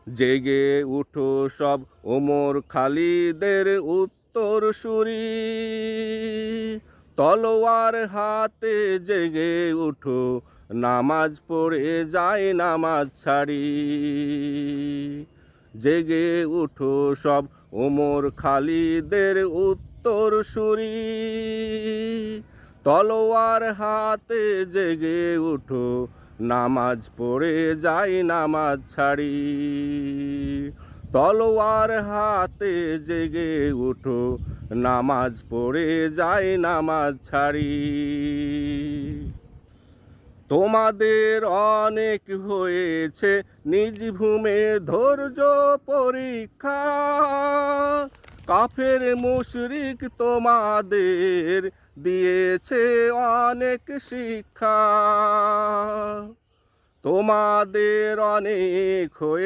জেগে উঠো সব ওমর খালিদের উত্তরসূরি, তলোয়ার হাতে জেগে উঠো, নামাজ পড়ে যায় নামাজ ছাড়ি। জেগে উঠো সব ওমর খালিদের উত্তরসূরি, তলোয়ার হাতে জেগে উঠো, নামাজ পড়ে যায় নামাজ ছাড়ি। তলোয়ার হাতে জেগে উঠো, নামাজ পড়ে যায় নামাজ ছাড়ি। তোমাদের অনেক হয়েছে নিজ ভূমে ধৈর্য পরীক্ষা, কাফের মুশরিক তোমাদের দিয়েছে অনেক শিক্ষা। তোমাদের অনেক হয়ে